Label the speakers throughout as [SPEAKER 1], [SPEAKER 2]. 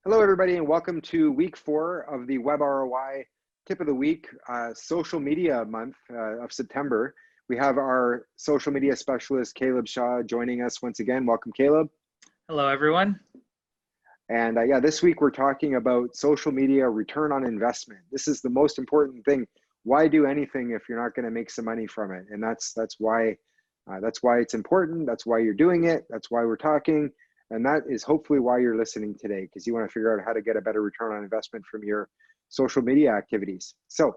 [SPEAKER 1] Hello, everybody, and welcome to week 4 of the Web ROI Tip of the Week, social media month of September. We have our social media specialist, Caleb Shaw, joining us once again. Welcome, Caleb.
[SPEAKER 2] Hello, everyone.
[SPEAKER 1] And yeah, this week we're talking about social media return on investment. This is the most important thing. Why do anything if you're not going to make some money from it? And that's why it's important. That's why you're doing it. That's why we're talking. And that is hopefully why you're listening today, because you want to figure out how to get a better return on investment from your social media activities. So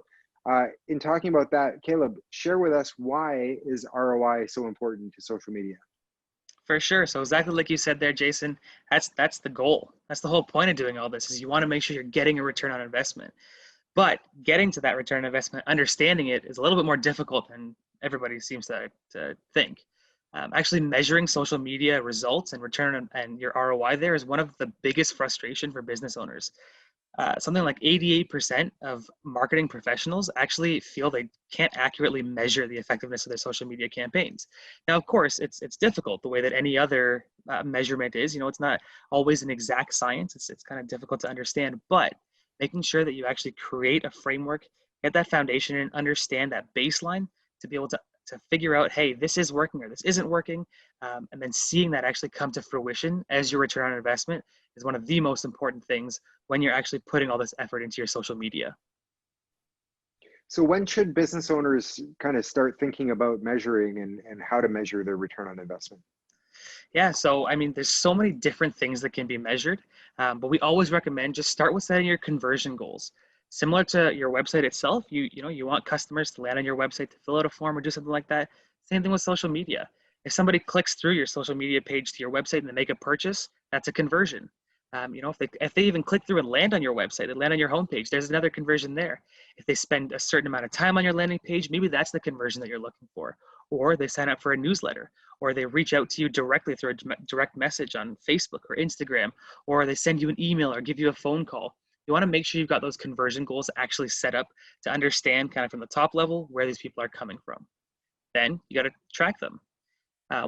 [SPEAKER 1] in talking about that, Caleb, share with us, why is ROI so important to social media?
[SPEAKER 2] For sure. So exactly like you said there, Jason, that's the goal. That's the whole point of doing all this, is you want to make sure you're getting a return on investment. But getting to that return on investment, understanding it, is a little bit more difficult than everybody seems to think. Actually measuring social media results and return and your ROI there is one of the biggest frustration for business owners. Something like 88% of marketing professionals actually feel they can't accurately measure the effectiveness of their social media campaigns. Now, of course, it's difficult the way that any other measurement is. It's not always an exact science. It's kind of difficult to understand, but making sure that you actually create a framework, get that foundation, and understand that baseline to be able to figure out, hey, this is working or this isn't working, and then seeing that actually come to fruition as your return on investment is one of the most important things when you're actually putting all this effort into your social media.
[SPEAKER 1] So when should business owners kind of start thinking about measuring and how to measure their return on investment?
[SPEAKER 2] Yeah, so I mean, there's so many different things that can be measured, but we always recommend just start with setting your conversion goals. Similar to your website itself, you want customers to land on your website to fill out a form or do something like that. Same thing with social media. If somebody clicks through your social media page to your website and they make a purchase, that's a conversion. If they even click through and land on your website, they land on your homepage, there's another conversion there. If they spend a certain amount of time on your landing page, maybe that's the conversion that you're looking for. Or they sign up for a newsletter, or they reach out to you directly through a direct message on Facebook or Instagram, or they send you an email or give you a phone call. You want to make sure you've got those conversion goals actually set up to understand kind of from the top level where these people are coming from. Then you got to track them.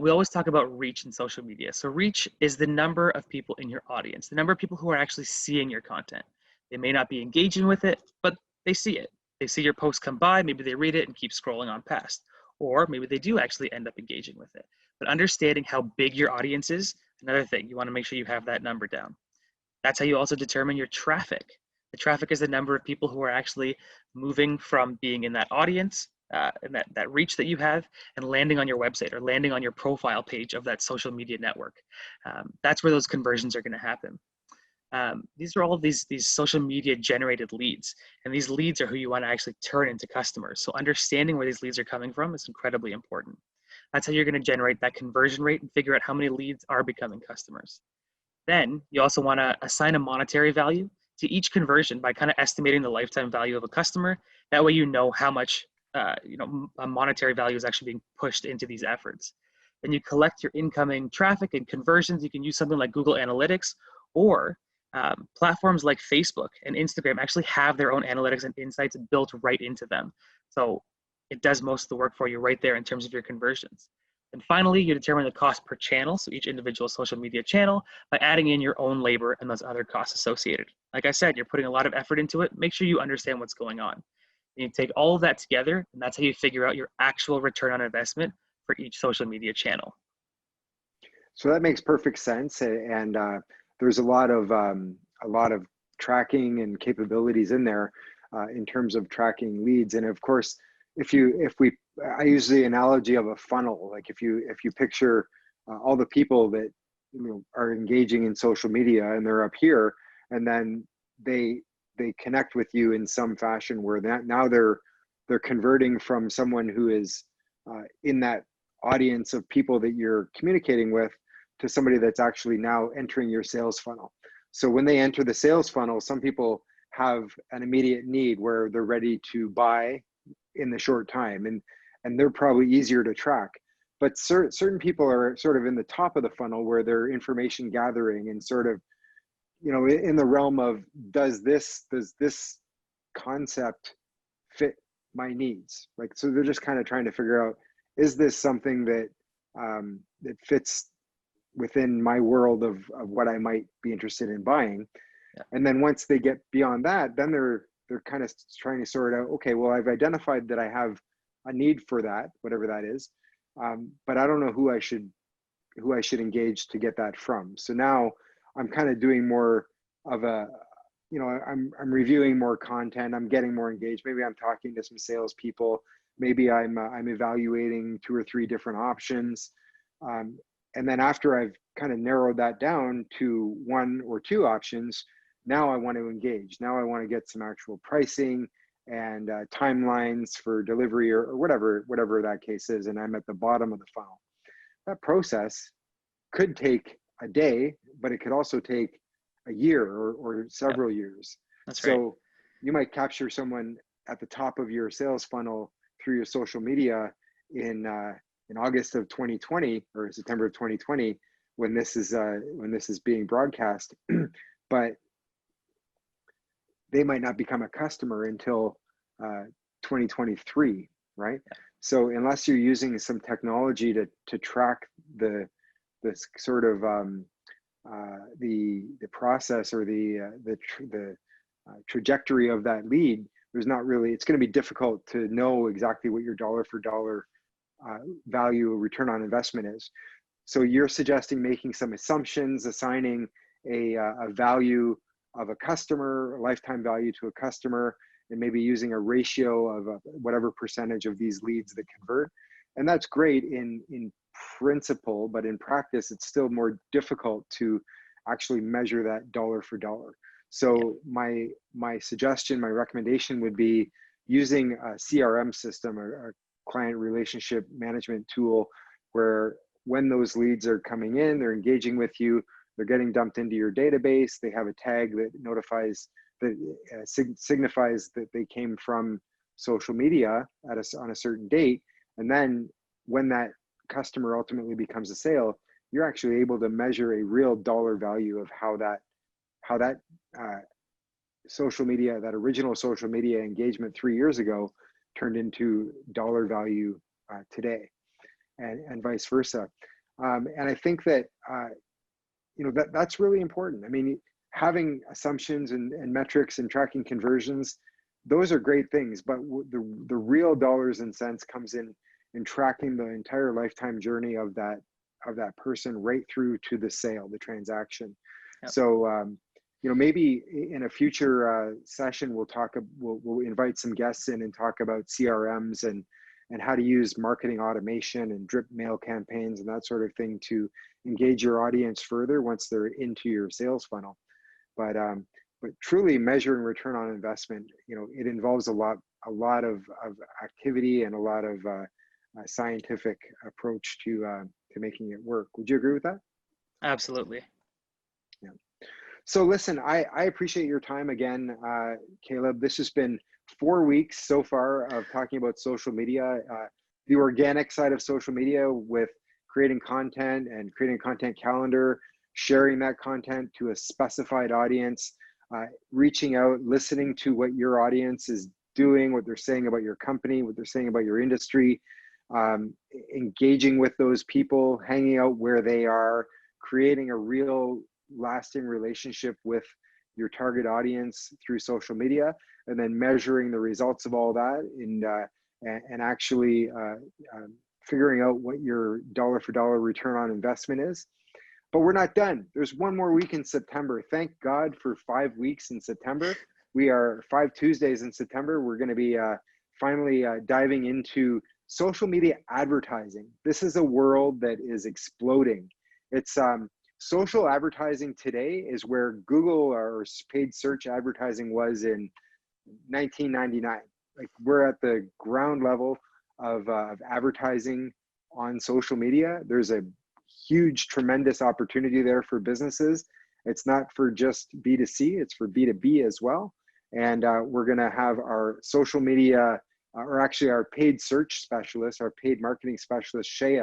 [SPEAKER 2] We always talk about reach in social media. So reach is the number of people in your audience, the number of people who are actually seeing your content. They may not be engaging with it, but they see it. They see your post come by, maybe they read it and keep scrolling on past. Or maybe they do actually end up engaging with it. But understanding how big your audience is, another thing, you want to make sure you have that number down. That's how you also determine your traffic. The traffic is the number of people who are actually moving from being in that audience and that reach that you have and landing on your website or landing on your profile page of that social media network. That's where those conversions are going to happen. These are all of these social media generated leads, and these leads are who you want to actually turn into customers. So understanding where these leads are coming from is incredibly important. That's how you're going to generate that conversion rate and figure out how many leads are becoming customers. Then you also want to assign a monetary value to each conversion by kind of estimating the lifetime value of a customer. That way you know how much a monetary value is actually being pushed into these efforts. Then you collect your incoming traffic and conversions. You can use something like Google Analytics, or platforms like Facebook and Instagram actually have their own analytics and insights built right into them. So it does most of the work for you right there in terms of your conversions. And finally, you determine the cost per channel, so each individual social media channel, by adding in your own labor and those other costs associated. Like I said, you're putting a lot of effort into it. Make sure you understand what's going on. And you take all of that together, and that's how you figure out your actual return on investment for each social media channel.
[SPEAKER 1] So that makes perfect sense, and there's a lot of tracking and capabilities in there in terms of tracking leads. And of course, I use the analogy of a funnel. Like if you picture all the people that are engaging in social media, and they're up here, and then they connect with you in some fashion where now they're converting from someone who is in that audience of people that you're communicating with to somebody that's actually now entering your sales funnel. So when they enter the sales funnel, some people have an immediate need where they're ready to buy in the short time, and they're probably easier to track. But certain people are sort of in the top of the funnel where they're information gathering and sort of, in the realm of, does this concept fit my needs? Like, so they're just kind of trying to figure out, is this something that that fits within my world of what I might be interested in buying?
[SPEAKER 2] Yeah.
[SPEAKER 1] And then once they get beyond that, then they're kind of trying to sort out, okay, well, I've identified that I have a need for that, whatever that is, but I don't know who I should engage to get that from. So now I'm kind of doing more of a, I'm reviewing more content. I'm getting more engaged. Maybe I'm talking to some salespeople. Maybe I'm evaluating 2 or 3 different options. And then after I've kind of narrowed that down to 1 or 2 options, now I want to engage. Now I want to get some actual pricing and timelines for delivery or whatever that case is. And I'm at the bottom of the funnel. That process could take a day, but it could also take a year or
[SPEAKER 2] Yep.
[SPEAKER 1] several years.
[SPEAKER 2] That's right.
[SPEAKER 1] So you might capture someone at the top of your sales funnel through your social media in August of 2020 or September of 2020 when this is being broadcast, but they might not become a customer until 2023, right?
[SPEAKER 2] Yeah.
[SPEAKER 1] So unless you're using some technology to track this sort of the process or the trajectory of that lead, there's not really, it's going to be difficult to know exactly what your dollar for dollar value return on investment is. So you're suggesting making some assumptions, assigning a value of a customer, a lifetime value to a customer, and maybe using a ratio of whatever percentage of these leads that convert. And that's great in principle, but in practice, it's still more difficult to actually measure that dollar for dollar. So my suggestion, my recommendation would be using a CRM system or a client relationship management tool where when those leads are coming in, they're engaging with you, they're getting dumped into your database, they have a tag that notifies, that signifies that they came from social media on a certain date. And then when that customer ultimately becomes a sale, you're actually able to measure a real dollar value of how that social media, that original social media engagement 3 years ago turned into dollar value today, and vice versa. And I think that that's really important. I mean, having assumptions and metrics and tracking conversions, those are great things, but the real dollars and cents comes in tracking the entire lifetime journey of that person right through to the sale, the transaction.
[SPEAKER 2] Yep.
[SPEAKER 1] So maybe in a future session we'll invite some guests in and talk about CRMs and how to use marketing automation and drip mail campaigns and that sort of thing to engage your audience further once they're into your sales funnel. But truly measuring return on investment, it involves a lot of activity and a lot of scientific approach to making it work. Would you agree with that?
[SPEAKER 2] Absolutely.
[SPEAKER 1] Yeah. So listen, I appreciate your time again, Caleb. This has been 4 weeks so far of talking about social media, the organic side of social media with creating content and creating a content calendar, sharing that content to a specified audience, reaching out, listening to what your audience is doing, what they're saying about your company, what they're saying about your industry, engaging with those people, hanging out where they are, creating a real lasting relationship with your target audience through social media, and then measuring the results of all that and actually figuring out what your dollar for dollar return on investment is. But we're not done. There's 1 more week in September. Thank God for 5 weeks in September. We are 5 Tuesdays in September. We're going to be finally diving into social media advertising. This is a world that is exploding. It's social advertising today is where Google or paid search advertising was in 1999. Like, we're at the ground level of advertising on social media. There's a huge, tremendous opportunity there for businesses. It's not for just B2C, it's for B2B as well. And we're going to have our social media, or actually our paid search specialist, our paid marketing specialist, Shea,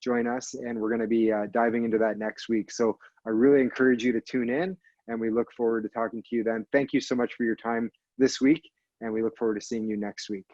[SPEAKER 1] join us. And we're going to be diving into that next week. So I really encourage you to tune in, and we look forward to talking to you then. Thank you so much for your time this week, and we look forward to seeing you next week.